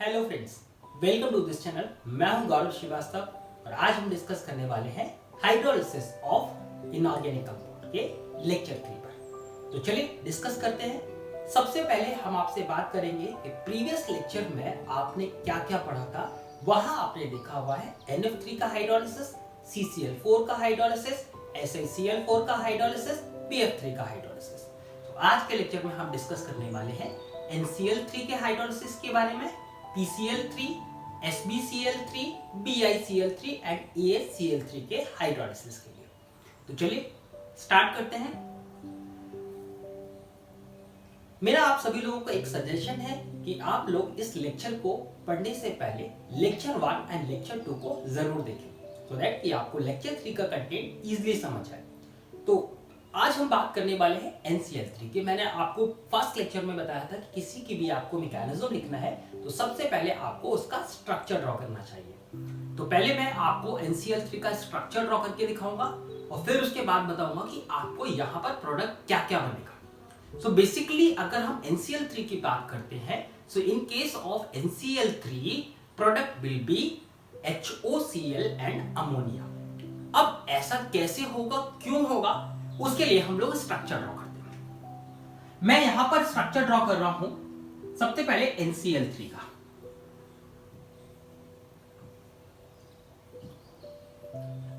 Hello friends, welcome to this channel. मैं हूं गौरव श्रीवास्तव और आज हम डिस्कस करने वाले हैं हाइड्रोलिसिस ऑफ इनऑर्गेनिक कंपाउंड के लेक्चर 3 पर। तो चलिए डिस्कस करते हैं। सबसे पहले हम आपसे बात करेंगे कि प्रीवियस लेक्चर में आपने क्या क्या पढ़ा था। वहां आपने देखा हुआ है NF3 का हाइड्रोलिसिस, CCl4 का हाइड्रोलिसिस, SiCl4 का हाइड्रोलिसिस, BF3 का हाइड्रोलिसिस। तो आज के लेक्चर में हम डिस्कस करने वाले हैं NCl3 के हाइड्रोलिसिस के बारे में, PCl3, SbCl3, BiCl3 and AsCl3 के हाइड्रोलिसिस के लिए। तो चलिए स्टार्ट करते हैं। मेरा आप सभी लोगों को एक सजेशन है कि आप लोग इस लेक्चर को पढ़ने से पहले लेक्चर 1 एंड लेक्चर 2 को जरूर देखें, सो दैट कि आपको लेक्चर 3 का कंटेंट इजीली समझ आए। तो आज हम बात करने वाले हैं NCl3 की। मैंने आपको फर्स्ट लेक्चर में बताया था कि किसी की भी आपको मैकेनिज्म लिखना है तो सबसे पहले आपको उसका स्ट्रक्चर ड्रॉ करना चाहिए। तो पहले मैं आपको NCl3 का स्ट्रक्चर ड्रॉ करके दिखाऊंगा और फिर उसके बाद बताऊंगा कि आपको यहाँ पर प्रोडक्ट क्या क्या बनेगा। सो बेसिकली अगर हम NCl3 की बात करते हैं, so in case of NCl3 product will be HOCl and ammonia. अब ऐसा कैसे होगा, क्यों होगा, उसके लिए हम लोग स्ट्रक्चर ड्रॉ करते हैं। मैं यहां पर स्ट्रक्चर ड्रॉ कर रहा हूं सबसे पहले NCl3 का।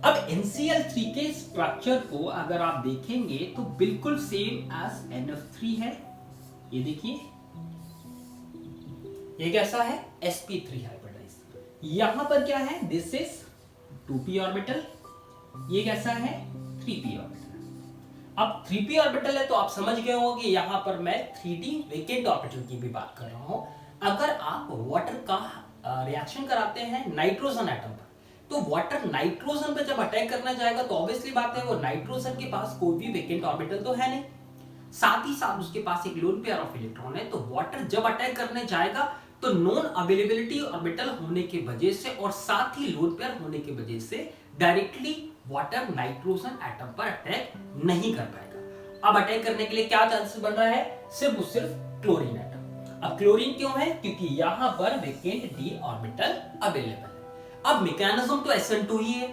अब NCl3 के स्ट्रक्चर को अगर आप देखेंगे तो बिल्कुल सेम एज NF3 है। ये देखिए, ये कैसा है, sp3 हाइब्रिडाइज। यहां पर क्या है, दिस इज 2p ऑर्बिटल, ये कैसा है 3p ऑर्बिटल। अब 3p ऑर्बिटल है तो आप समझ गए होंगे कि यहां पर मैं 3d वेकेंट ऑर्बिटल की भी बात कर रहा हूं। अगर आप वाटर का रिएक्शन कराते हैं नाइट्रोजन एटम पर, तो वाटर नाइट्रोजन पर जब अटैक करना जाएगा तो ऑब्वियसली बात है वो नाइट्रोजन के पास कोई भी वेकेंट ऑर्बिटल तो है नहीं, साथ ही साथ उसके पास एक लोन पेयर ऑफ इलेक्ट्रॉन है। तो वाटर जब अटैक करने जाएगा तो नॉन अवेलेबिलिटी ऑर्बिटल होने की वजह से और साथ ही लोन पेयर होने की वजह से डायरेक्टली वाटर नाइट्रोजन एटम पर अटैक नहीं कर पाएगा। अब अटैक करने के लिए क्या चांसेस बन रहा है, सिर्फ और सिर्फ क्लोरीन एटम। अब क्लोरीन क्यों है, क्योंकि यहां पर वेकेंट d ऑर्बिटल अवेलेबल है। अब मैकेनिज्म तो SN2 ही है।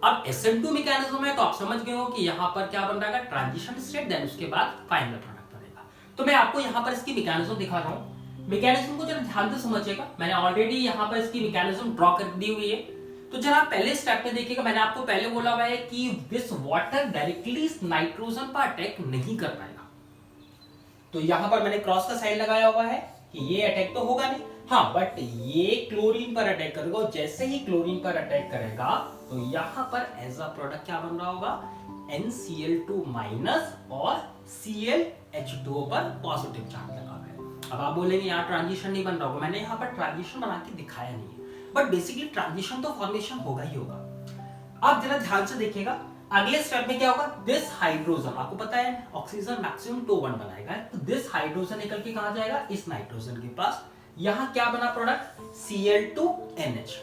अब SN2 मैकेनिज्म है तो आप समझ गए हो कि यहां पर क्या बन रहा है, ट्रांजिशन स्टेट, देन उसके बाद फाइनल प्रोडक्ट बनेगा। तो मैं आपको यहां पर इसकी मैकेनिज्म दिखा रहा हूं। मैकेनिज्म को जरा ध्यान से समझिएगा। मैंने ऑलरेडी यहां पर इसकी मैकेनिज्म ड्रॉ कर दी हुई है। तो जरा पहले स्टेप में देखिएगा, मैंने आपको पहले बोला हुआ है कि दिस वाटर डायरेक्टली नाइट्रोजन पर अटैक नहीं कर पाएगा। तो यहां पर मैंने क्रॉस का साइन लगाया हुआ है कि ये अटैक तो होगा नहीं, हाँ, बट ये क्लोरीन पर अटैक करेगा। जैसे ही क्लोरीन पर अटैक करेगा तो यहां पर एज अ प्रोडक्ट क्या बन रहा होगा, NCl2 माइनस और ClH2O पर पॉजिटिव चार्ज लगा हुआ है। अब आप बोलेंगे यहाँ ट्रांजिशन नहीं बन रहा होगा, मैंने यहाँ पर ट्रांजिशन बना के दिखाया नहीं है, बट बेसिकली ट्रांजिशन तो फॉर्मेशन होगा ही होगा। आप जरा ध्यान से देखिएगा, अगले स्टेप में क्या होगा, दिस हाइड्रोजन, आपको पता है ऑक्सीजन मैक्सिमम 2 बंड बनाएगा, तो दिस हाइड्रोजन निकल के कहां जाएगा, इस नाइट्रोजन के पास। यहां क्या बना प्रोडक्ट, Cl2NH।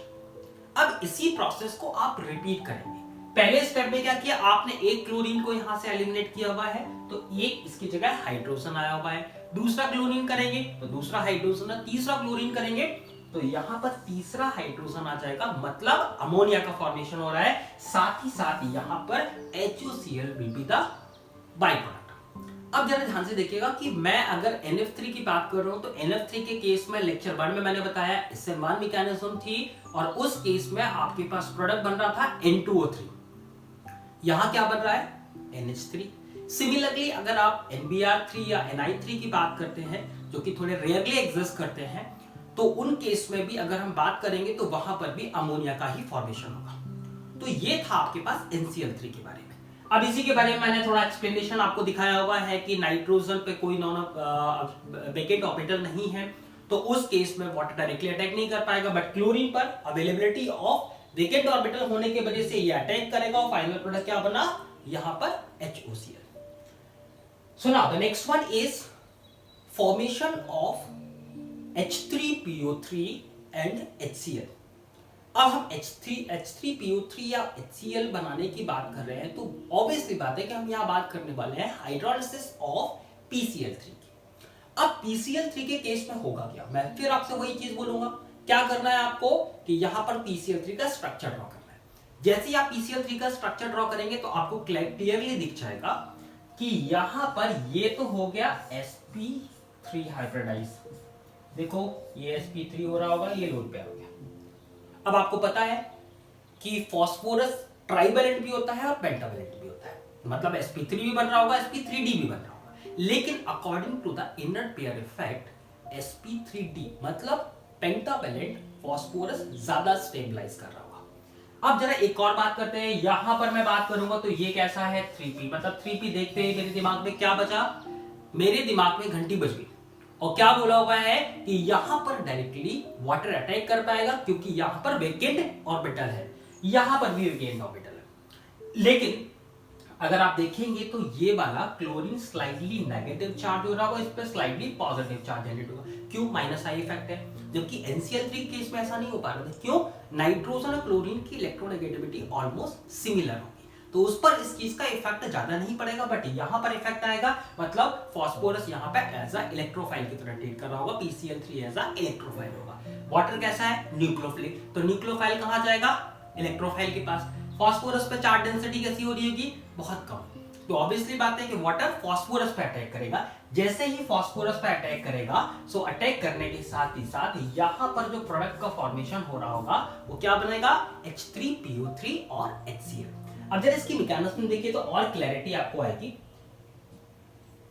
अब इसी प्रोसेस को आप रिपीट करेंगे। पहले स्टेप में क्या किया आपने, एक क्लोरीन को यहां से एलिमिनेट किया हुआ है तो एक इसकी जगह हाइड्रोजन आया हुआ है। दूसरा क्लोरीन करेंगे तो दूसरा हाइड्रोजन, तीसरा क्लोरीन करेंगे तो यहां पर तीसरा हाइड्रोजन आ जाएगा, मतलब अमोनिया का फॉर्मेशन हो रहा है। साथ ही साथ यहां पर HOCl will be the by product. अब जरा ध्यान से देखिएगा कि मैं अगर NF3 की बात कर रहा हूं तो NF3 के केस में लेक्चर 1 में मैंने बताया SN1 मैकेनिज्म थी और उस केस में आपके पास प्रोडक्ट बन रहा था N2O3। यहां क्या बन रहा है, NH3। सिमिलरली अगर आप NBr3 या Ni3 की बात करते हैं जो कि थोड़े रेयरली एग्जिस्ट करते हैं, तो उन केस में भी अगर हम बात करेंगे तो वहां पर भी अमोनिया का ही फॉर्मेशन होगा। तो ये था आपके पास NCl3 के बारे में। अब इसी के बारे में मैंने थोड़ा एक्सप्लेनेशन आपको दिखाया हुआ है कि नाइट्रोजन पे कोई नॉन वेकेंट ऑर्बिटल नहीं है तो उस केस में वाटर डायरेक्टली अटैक नहीं कर पाएगा, बट क्लोरीन पर अवेलेबिलिटी ऑफ वेकेंट ऑर्बिटल होने की वजह से ये अटैक करेगा और फाइनल प्रोडक्ट क्या बना, यहां पर HOCl। So now the next one is formation of H3PO3 and HCl। अब हम H3PO3 या HCl बनाने की बात कर रहे हैं तो ऑब्वियसली बात है कि हम यहां बात करने वाले हैं हाइड्रोलिसिस ऑफ PCl3 की। अब PCl3 के केस में होगा क्या, मैं फिर आपसे वही चीज बोलूंगा, क्या करना है आपको कि यहां पर PCl3 का स्ट्रक्चर ड्रॉ करना है। जैसे ही आप PCl3 का स्ट्रक्चर ड्रॉ करेंगे तो आपको क्लियरली दिख जाएगा कि यहां पर ये तो हो गया sp3 हाइब्रिडाइज, देखो ये sp3 हो रहा होगा, ये लोड पे आ गया। अब आपको पता है कि फास्फोरस ट्राइवेलेंट भी होता है और पेंटावेलेंट भी होता है, मतलब sp3 भी बन रहा होगा, sp3d भी बन रहा होगा, लेकिन according to the inert pair effect sp3d मतलब पेंटावेलेंट फास्फोरस ज्यादा स्टेबलाइज कर रहा होगा। अब जरा एक और बात करते हैं, यहां पर मैं बात करूंगा तो ये कैसा है 3p, मतलब 3p देखते ही मेरे दिमाग में क्या बचा, मेरे दिमाग में घंटी बज गई और क्या बोला हुआ है कि यहां पर डायरेक्टली वाटर अटैक कर पाएगा क्योंकि यहां पर वेकेंट ऑर्बिटल है, यहां पर भी वेकेंट ऑर्बिटल है। लेकिन अगर आप देखेंगे तो ये वाला क्लोरीन स्लाइडली नेगेटिव चार्ज हो रहा होगा, इस पर स्लाइडली पॉजिटिव चार्ज जनरेट होगा, क्यों, माइनस आई इफेक्ट है, जबकि NCl3 केस में ऐसा नहीं हो पा रहा था, क्यों, नाइट्रोजन और क्लोरीन की इलेक्ट्रोनेगेटिविटी ऑलमोस्ट सिमिलर होगी, तो उस पर इस चीज का इफेक्ट ज्यादा नहीं पड़ेगा, बट यहां पर इफेक्ट आएगा, मतलब फास्फोरस यहां पे एज अ इलेक्ट्रोफाइल की तरह ट्रीट कर रहा होगा, PCl3 एज अ इलेक्ट्रोफाइल होगा। वाटर कैसा है, न्यूक्लियोफिलिक, तो न्यूक्लियोफाइल कहां जाएगा, इलेक्ट्रोफाइल के पास। फास्फोरस पे चार्ज डेंसिटी कैसी हो रही होगी, बहुत कम, तो ऑब्वियसली बात है कि वाटर फास्फोरस पे अटैक करेगा, जैसे ही फास्फोरस पे अटैक करेगा सो अटैक करने के साथ ही साथ यहां पर जो प्रोडक्ट का फॉर्मेशन हो रहा होगा वो क्या बनेगा, H3PO3 और HCl। अब जरा इसकी मैकेनिज्म देखिए तो और क्लैरिटी आपको आएगी।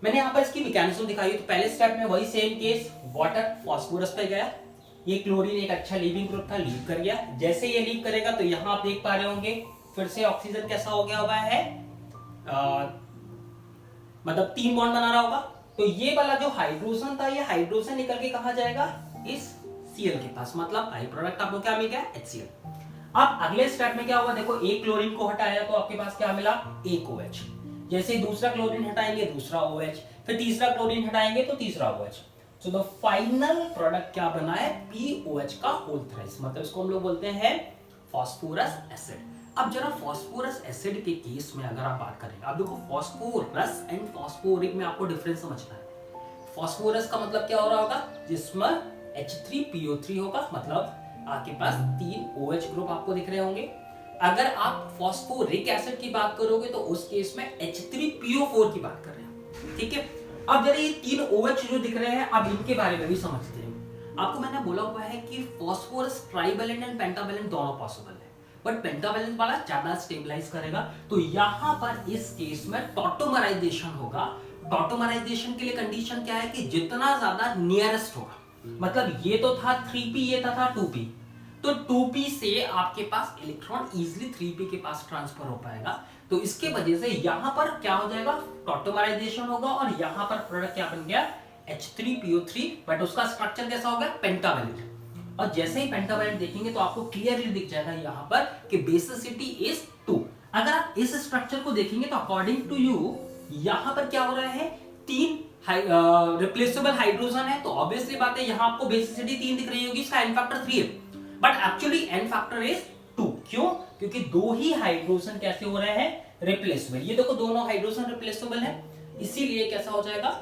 मैंने यहां पर इसकी मैकेनिज्म दिखाई, तो पहले स्टेप में वही सेम केस, वाटर फास्फोरस पे गया, ये क्लोरीन एक अच्छा लीविंग ग्रुप था, लीव कर गया, जैसे ये लीव करेगा तो यहां आप देख पा रहे होंगे फिर से ऑक्सीजन कैसा हो गया हुआ है, मतलब 3 बॉन्ड बना रहा होगा, तो ये वाला जो हाइड्रोजन था ये हाइड्रोजन निकल के कहां जाएगा, इस Cl के पास, मतलब बाई प्रोडक्ट आपको क्या मिल गया, HCl। अब अगले स्टेप में क्या होगा, देखो एक क्लोरीन को हटाया तो आपके पास क्या मिला, एक OH, जैसे दूसरा क्लोरीन हटाएंगे दूसरा OH, फिर तीसरा क्लोरीन हटाएंगे तो तीसरा OH, so the final product क्या बना है, POH का होल थ्राइस, मतलब इसको हम लोग बोलते हैं फास्फोरस एसिड। अब जरा फास्फोरस एसिड के केस में अगर आप बात करें, अब देखो फास्फोरस एंड फास्फोरिक में आपको डिफरेंस समझना है। फास्फोरस का मतलब क्या हो रहा होगा, जिसमें H3PO3 होगा, मतलब आपके पास 3 OH ग्रुप आपको दिख रहे होंगे। अगर आप फास्फोरिक एसिड की बात करोगे तो उस केस में H3PO4 की बात कर रहे हैं, ठीक है। अब जरा ये 3 OH जो दिख रहे हैं, अब इनके बारे में भी समझते हैं। आपको मैंने बोला हुआ है कि फास्फोरस ट्राइवेलेंट एंड पेंटावेलेंट दोनों पॉसिबल है, बट पेंटावेलेंट वाला ज्यादा स्टेबलाइज करेगा, तो यहां पर इस केस में टॉटोमराइजेशन होगा। टॉटोमराइजेशन के लिए कंडीशन क्या है कि जितना ज्यादा नियरेस्ट होगा, मतलब ये तो था 3p, ये था 2p, तो 2p से आपके पास इलेक्ट्रॉन इजिली 3p के पास ट्रांसफर हो पाएगा, तो इसके वजह से यहां पर क्या हो जाएगा, टॉटोमराइजेशन होगा और यहां पर प्रोडक्ट क्या बन गया, H3PO3, बट उसका स्ट्रक्चर कैसा हो गया, पेंटावेलेंट। और जैसे ही पेंटावेलेंट देखेंगे तो आपको क्लियरली दिख जाएगा यहां पर कि बेसिसिटी इज 2। अगर आप इस स्ट्रक्चर को देखेंगे तो अकॉर्डिंग टू यू यहां पर क्या हो रहा है, 3 रिप्लेसेबल हाइड्रोजन है, तो ऑब्वियसली बात है यहां आपको बेसिसिटी 3 दिख रही होगी, इसका एन फैक्टर 3 है, but actually an factor is 2। क्यों, क्योंकि दो ही हाइड्रोजन कैसे हो रहे हैं, रिप्लेसेबल, ये देखो दोनों हाइड्रोजन रिप्लेसेबल है, इसीलिए कैसा हो जाएगा,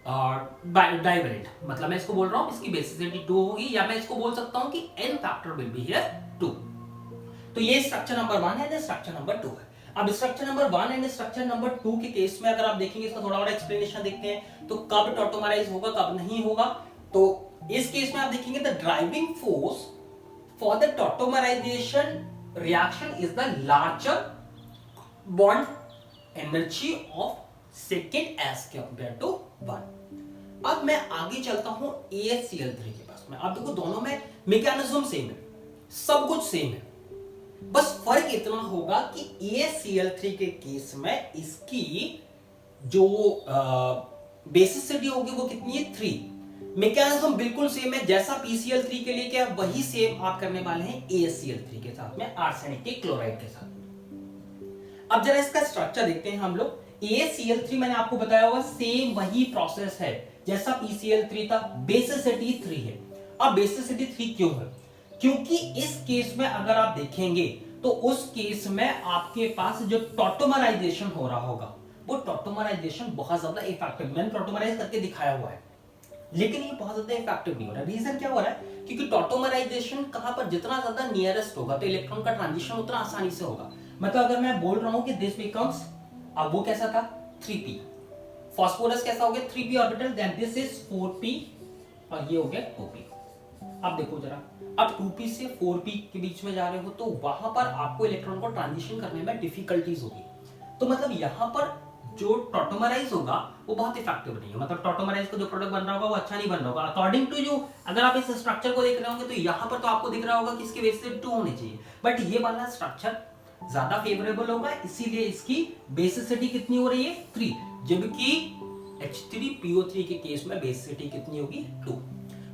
डाइवेलेंट, मतलब मैं इसको बोल रहा हूं इसकी बेसिसिटी 2 होगी, या मैं इसको बोल सकता हूं कि n factor will be here 2। तो ये स्ट्रक्चर नंबर 1 है, स्ट्रक्चर नंबर 2 है। अब structure number 1 and structure number 2 के केस में अगर आप देखेंगे, इसका थोड़ा और एक्सप्लेनेशन देखते हैं, तो कब टॉटोमराइज होगा कब नहीं होगा, तो इस केस में आप देखेंगे the driving force for the tautomerization reaction is the larger bond energy of second as compare to 1। अब मैं आगे चलता हूं ASCl3 के पास में। आप देखो दोनों में मैकेनिज्म सेम है, सब कुछ सेम है, बस फर्क इतना होगा कि ASCl3 के केस में इसकी जो बेसिसिटी होगी वो कितनी है, 3। मैकेनिज्म बिल्कुल सेम है, जैसा PCl3 के लिए क्या वही सेम आप करने वाले हैं ASCl3 के साथ में, आर्सेनिक के क्लोराइड के साथ। अब जरा इसका स्ट्रक्चर देखते हैं हम लोग। ASCl3 मैंने आपको बताया होगा सेम वही प्रोसेस है जैसा PCl3 था, बेसिसिटी 3 है। अब बेसिसिटी 3 क्यों है, क्योंकि इस केस में अगर आप देखेंगे तो उस केस में आपके पास जो टॉटोमराइजेशन हो रहा होगा वो टॉटोमराइजेशन बहुत ज्यादा इफेक्टिव, मैंने टॉटोमराइज करके दिखाया हुआ है, लेकिन ये बहुत ज्यादा इफेक्टिव नहीं हो रहा है। रीजन क्या हो रहा है? क्योंकि टॉटोमराइजेशन कहां पर जितना ज्यादा नियरेस्ट होगा तो इलेक्ट्रॉन का ट्रांजिशन उतना आसानी से होगा। मतलब अगर मैं बोल रहा हूं कि दिस बिकम्स, अब वो कैसा था 3p, फास्फोरस कैसा हो गया 3p orbital, then this is 4p और ये हो गया 2p। अब देखो जरा, अब 2p से 4p के बीच में जा रहे हो तो वहां पर आपको इलेक्ट्रॉन को ट्रांजिशन करने में डिफिकल्टीज होगी। तो मतलब यहां पर जो टॉटोमराइज होगा वो बहुत इफेक्टिव नहीं है। मतलब टॉटोमराइज का जो प्रोडक्ट बन रहा होगा वो अच्छा नहीं बन रहा होगा अकॉर्डिंग टू जो, अगर आप इस स्ट्रक्चर को देख रहे होंगे तो यहाँ पर तो आपको दिख रहा होगा कि इसके बेसिस 2 होने चाहिए, बट ये वाला स्ट्रक्चर ज्यादा फेवरेबल होगा, इसीलिए इसकी बेसिसिटी कितनी हो रही है 3, जबकि H3PO3 के केस में बेसिसिटी कितनी होगी 2।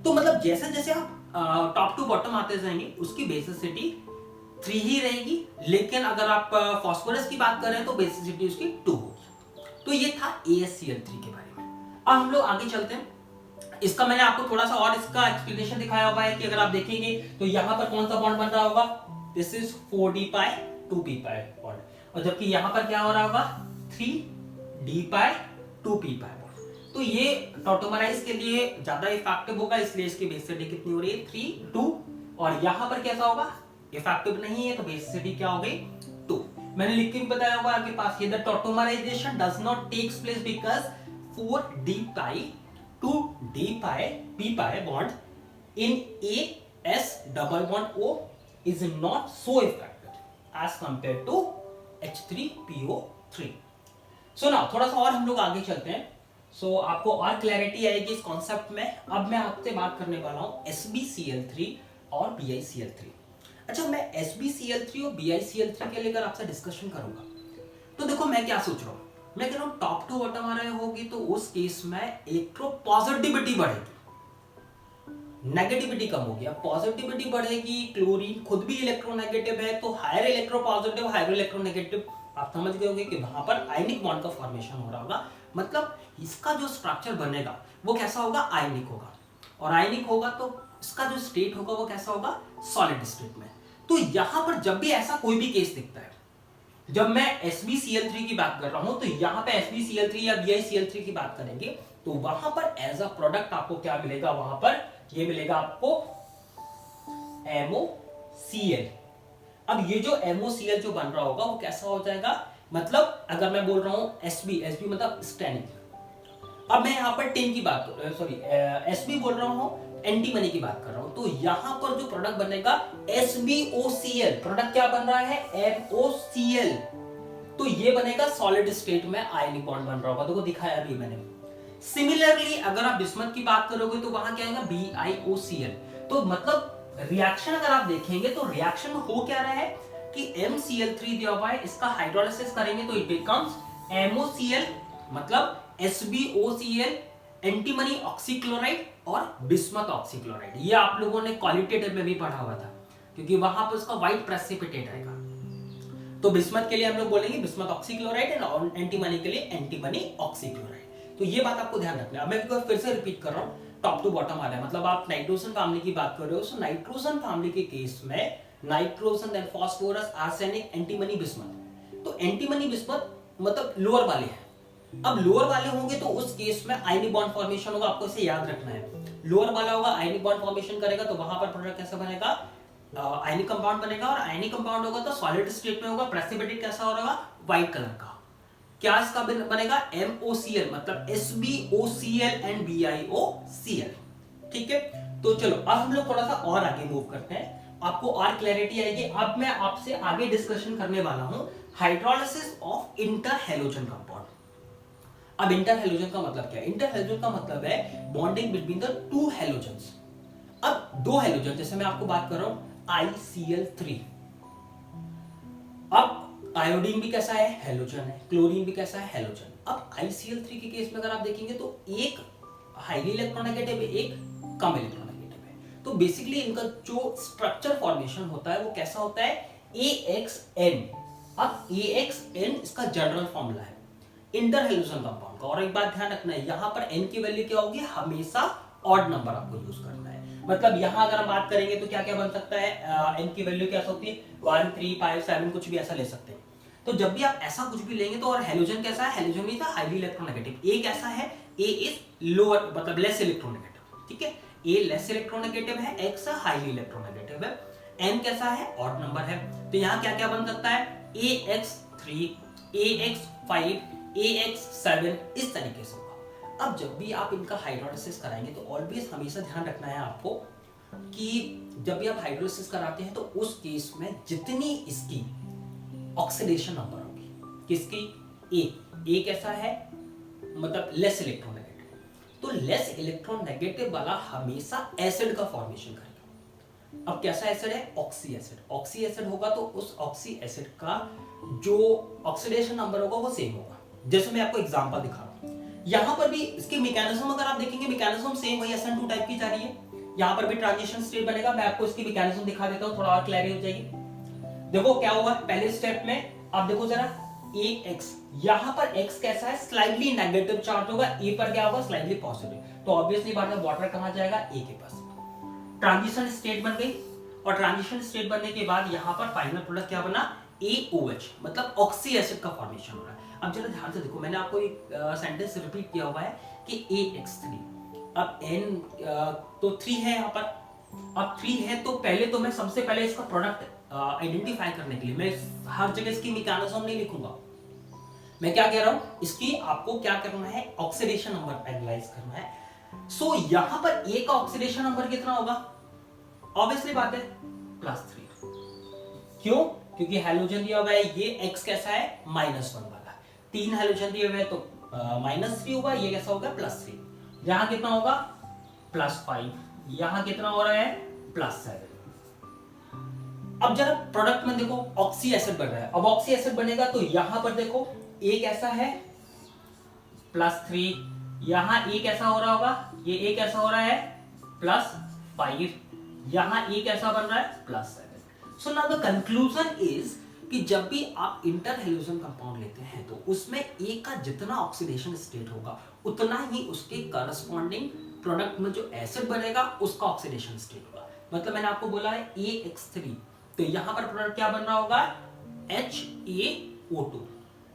तो मतलब जैसे जैसे आप टॉप टू बॉटम आते जाएंगे उसकी बेसिसिटी 3 ही रहेगी, लेकिन अगर आप फास्फोरस की बात कर रहे हैं तो बेसिसिटी उसकी 2 होगी। तो ये था AsCl3 के बारे में। अब हम लोग आगे चलते हैं। इसका मैंने आपको थोड़ा सा और इसका एक्सप्लेनेशन दिखाया हुआ है कि अगर आप देखेंगे तो यहां पर कौन सा बॉन्ड बन रहा होगा, this is 4d pi 2p pi bond, और जबकि यहां पर क्या हो रहा होगा 3d पाई 2p पाई बॉन्ड। तो ये टॉटोमराइज के लिए ज्यादा इफेक्टिव होगा, इसलिए इसकी बेसिसिटी कितनी हो रही है 3 2, और यहां पर कैसा होगा इफेक्टिव नहीं है तो बेसिसिटी क्या हो गई 2। मैंने लिख के भी बताया हुआ आपके पास, ये the tautomerization does not takes place because 4d pi 2d pi p pi bond in AS double bond O is not so effective as compared to H3PO3। So now थोड़ा सा और हम लोग आगे चलते हैं, सो आपको और क्लैरिटी आएगी इस कॉन्सेप्ट में। अब मैं आपसे बात करने वाला हूं SbCl3 और BiCl3। अच्छा, मैं SbCl3 और BiCl3 के लिए अगर आपसे डिस्कशन करूंगा तो देखो मैं क्या सोच रहा हूं, मैं कह रहा हूं टॉप टू बॉटम आ रहे होगी तो उस केस में इलेक्ट्रोपॉजिटिविटी बढ़ेगी, नेगेटिविटी कम होगी, अब पॉजिटिविटी बढ़ेगी। क्लोरीन खुद भी इलेक्ट्रोनेगेटिव है तो हायर इलेक्ट्रोपॉजिटिव हायर इलेक्ट्रोनेगेटिव, आप समझ गए होंगे कि वहां पर आयनिक बॉन्ड का फॉर्मेशन हो रहा होगा। मतलब इसका जो स्ट्रक्चर बनेगा वो कैसा होगा आयनिक होगा, और आयनिक होगा तो इसका जो स्टेट होगा वो कैसा होगा सॉलिड स्टेट में। तो यहां पर जब भी ऐसा कोई भी केस दिखता है, जब मैं SbCl3 की बात कर रहा हूं तो यहां पे SbCl3 या BiCl3 की बात करेंगे तो वहां पर एज अ प्रोडक्ट आपको क्या मिलेगा, वहां पर ये मिलेगा आपको MoCl। अब ये जो MoCl जो बन रहा होगा वो कैसा हो जाएगा, मतलब अगर मैं बोल रहा हूं Sb मतलब स्टैनिक, अब मैं यहां पर टेन की बात Sb बोल रहा हूं एंटीमनी की बात कर रहा हूं, तो यहां पर जो प्रोडक्ट बनेगा SbOCl, प्रोडक्ट क्या बन रहा है MoCl, तो ये बनेगा सॉलिड स्टेट में आयनिक बॉन्ड बन रहा होगा, तो दिखाया भी मैंने। सिमिलरली अगर आप बिस्मथ की बात करोगे तो वहां क्या आएगा BiOCl। तो मतलब रिएक्शन अगर आप देखेंगे तो रिएक्शन हो क्या रहा है कि MCl3 दिया हुआ है, इसका हाइड्रोलाइसिस करेंगे तो इट बिकम्स MoCl, मतलब SbOCl, एंटीमनी ऑक्सीक्लोराइड और बिस्मथ ऑक्सीक्लोराइड। ये आप लोगों ने क्वालिटेटिव में भी पढ़ा हुआ था क्योंकि वहां पर उसका व्हाइट प्रेसिपिटेट आएगा। तो बिस्मथ के लिए हम लोग बोलेंगे बिस्मथ ऑक्सीक्लोराइड और एंटीमनी के लिए एंटीमनी ऑक्सीक्लोराइड। तो ये बात आपको ध्यान रखना है। अब मैं एक बार फिर से रिपीट कर रहा हूं, टॉप टू बॉटम आ रहा है, मतलब आप नाइट्रोजन फैमिली की बात कर रहे हो, सो नाइट्रोजन फैमिली के केस में nitrogen then phosphorus arsenic antimony bismuth. तो एंटीमनी बिस्मथ मतलब लोअर वाले हैं, अब लोअर वाले होंगे तो उस केस में आयनिक बॉन्ड फॉर्मेशन होगा, आपको इसे याद रखना है। लोअर वाला होगा आयनिक बॉन्ड फॉर्मेशन करेगा तो वहां पर प्रोडक्ट कैसा बनेगा आयनिक कंपाउंड बनेगा, और आयनिक कंपाउंड होगा तो सॉलिड स्टेट में होगा, प्रेसिपिटेट कैसा हो रहा व्हाइट कलर का। क्या इसका बनेगा MoCl, मतलब SbOCl एंड BiOCl। ठीक है, तो चलो अब हम लोग थोड़ा सा और आगे मूव करते हैं, आपको और क्लैरिटी आएगी। अब मैं आपसे आगे डिस्कशन करने वाला हूं हाइड्रोलाइसिस ऑफ इंटरहैलोजन कंपाउंड। अब इंटरहैलोजन का मतलब क्या है? इंटरहैलोजन का मतलब है bonding between the two halogens. अब दो हैलोजन, जैसे मैं आपको बात कर रहा हूं ICl3, अब आयोडीन भी कैसा है हैलोजन है, क्लोरीन भी कैसा है हैलोजन। अब ICl3 के केस में अगर आप देखेंगे तो एक हाईली इलेक्ट्रोनेगेटिव है, एक कम इलेक्ट्रोनेगेटिव है। तो बेसिकली इनका जो स्ट्रक्चर फॉर्मेशन होता है वो कैसा होता है AXN। अब AXN इसका जनरल फॉर्मूला है इंटरहैलोजन कंपाउंड का। और एक बात ध्यान रखना है, यहां पर N की वैल्यू क्या होगी, हमेशा ऑड नंबर आपको यूज करना है। मतलब यहां अगर हम बात करेंगे तो क्या क्या बन सकता है, N की वैल्यू क्या होती है 1 3 5 7 कुछ भी ऐसा ले सकते हैं। तो जब भी आप ऐसा कुछ भी लेंगे तो, और हेलोजन कैसा है, हेलोजन मींस हाईली इलेक्ट्रोनेगेटिव। ए कैसा है, ए इज लोअर मतलब लेस इलेक्ट्रोनेगेटिव, ठीक है, ए लेस इलेक्ट्रोनेगेटिव है, एक्स हाईली इलेक्ट्रोनेगेटिव है, एन कैसा है, ऑड नंबर है। तो यहाँ क्या क्या बन सकता है, AX3, AX5, AX7 इस तरीके से होगा। अब जब भी आप इनका हाइड्रोलिसिस कराएंगे तो ऑलवेज हमेशा ध्यान रखना है आपको कि जब भी आप हाइड्रोलिसिस कराते हैं तो उस केस में जितनी इसकी ऑक्सीडेशन नंबर होगी, किसकी, ए कैसा है मतलब लेस इलेक्ट्रोनेगेटिव, तो लेस इलेक्ट्रोनेगेटिव वाला हमेशा एसिड का फॉर्मेशन करेगा। अब कैसा एसिड है, ऑक्सी एसिड, ऑक्सी एसिड होगा तो उस ऑक्सी एसिड का जो ऑक्सीडेशन नंबर होगा वो सेम होगा। जैसे मैं आपको एग्जांपल दिखा रहा हूं, यहां पर भी इसकी मैकेनिज्म अगर आप देखेंगे, मैकेनिज्म सेम वही SN2 टाइप की जा रही है, यहां पर भी ट्रांजिशन स्टेट बनेगा। मैं आपको इसकी मैकेनिज्म दिखा देता हूं, थोड़ा और क्लियर हो जाएगी। देखो क्या होगा, पहले स्टेप में आप देखो जरा, AX, यहां पर X कैसा है, स्लाइटली नेगेटिव चार्ज होगा, A पर क्या होगा, स्लाइटली पॉजिटिव, तो ऑब्वियसली बात है वाटर कहां जाएगा, A के पास। ट्रांजिशन स्टेट बन गई, और ट्रांजिशन स्टेट बनने के बाद यहां पर फाइनल प्रोडक्ट क्या बना, AOH, मतलब ऑक्सी एसिड का फॉर्मेशन हो रहा है। अब जरा ध्यान से देखो, मैंने आपको एक सेंटेंस रिपीट किया हुआ है कि AX3, अब N तो 3 है यहाँ पर, अब 3 है तो पहले तो मैं सबसे पहले इसका प्रोडक्ट आइडेंटिफाई करने के लिए मैं हर जगह इसकी मैकेनिज्म नहीं लिखूंगा। मैं क्या कह रहा हूं, इसकी आपको क्या करना है, ऑक्सीडेशन नंबर एनालाइज करना है। सो यहां पर A का ऑक्सीडेशन नंबर कितना होगा, ऑब्वियसली बात है +3। क्यों, क्योंकि हैलोजन दिया हुआ है, ये X कैसा है, -1 वाला, 3 हैलोजन दिए हुए हैं तो -3 होगा, ये कैसा होगा, +3, यहां कितना होगा, +5, यहां कितना हो रहा है, +7। अब जरा प्रोडक्ट में देखो ऑक्सी एसिड बन रहा है, अब ऑक्सी एसिड बनेगा तो यहां पर देखो A कैसा है, +3, यहां A कैसा हो रहा होगा, ये A कैसा हो रहा है, +5, यहां A कैसा बन रहा है, +7। So now the conclusion is कि जब भी आप इंटर हेलोजन कंपाउंड लेते हैं तो उसमें A का जितना ऑक्सीडेशन स्टेट होगा उतना ही उसके करस्पॉन्डिंग प्रोडक्ट में जो एसिड बनेगा उसका ऑक्सीडेशन स्टेट होगा। मतलब मैंने आपको बोला है AX3, तो यहां पर प्रोडक्ट क्या बन रहा होगा, HaO2।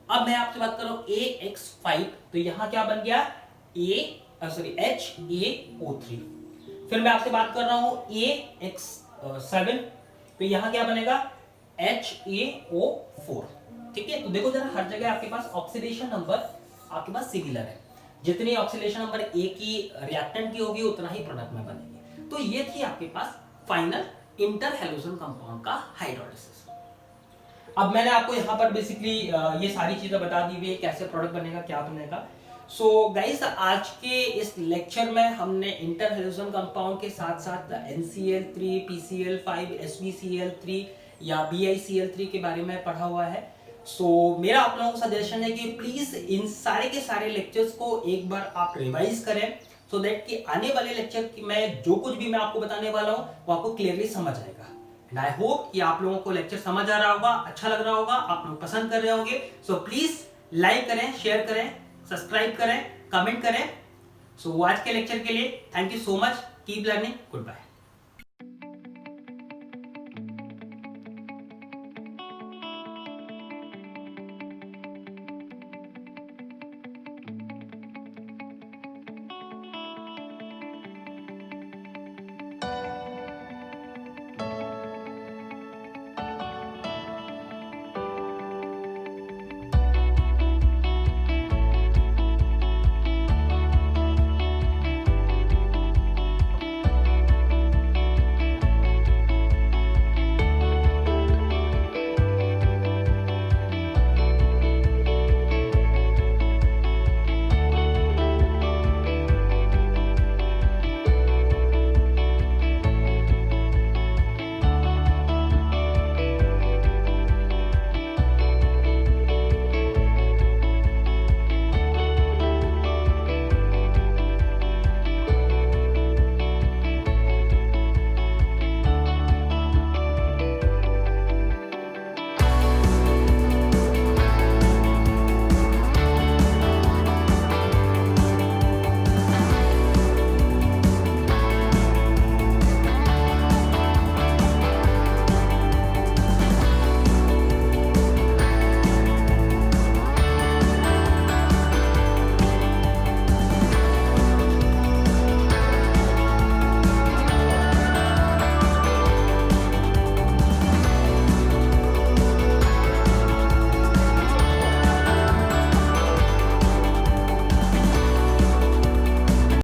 अब मैं आपसे बात कर रहा हूं AX5, तो यहां क्या बन गया, HaO3। फिर मैं आपसे बात कर रहा हूं AX7, तो यहां क्या बनेगा, HaO4। ठीक है, तो देखो जरा हर जगह आपके पास ऑक्सीडेशन नंबर आपके पास सिमिलर है, जितनी ऑक्सीडेशन नंबर A की रिएक्टेंट की होगी उतना ही प्रोडक्ट में बनेगी। तो ये थी आपके पास फाइनल इंटर हेलोजन कंपाउंड का हाइड्रोलिसिस। अब मैंने आपको यहाँ पर बेसिकली ये सारी चीजें बता दी हुई है, कैसे प्रोडक्ट बनेगा, क्या बनेगा। सो गाइस, आज के इस लेक्चर में हमने इंटर हेलोजन कंपाउंड के साथ साथ NCl3, PCl5, SbCl3 या BiCl3 के बारे में पढ़ा हुआ है। सो मेरा आप लोगों को सजेशन है कि प्लीज इन सारे के सारे लेक्चर्स को एक बार आप रिवाइज करें, सो दैट कि आने वाले लेक्चर में जो कुछ भी मैं आपको बताने वाला हूं वो आपको क्लियरली समझ आएगा। एंड आई होप कि आप लोगों को लेक्चर समझ आ रहा होगा, अच्छा लग रहा होगा, आप लोग पसंद कर रहे होंगे। सो प्लीज लाइक करें, शेयर करें, सब्सक्राइब करें, कमेंट करें। सो आज के लेक्चर के लिए thank you so much, keep learning, good bye.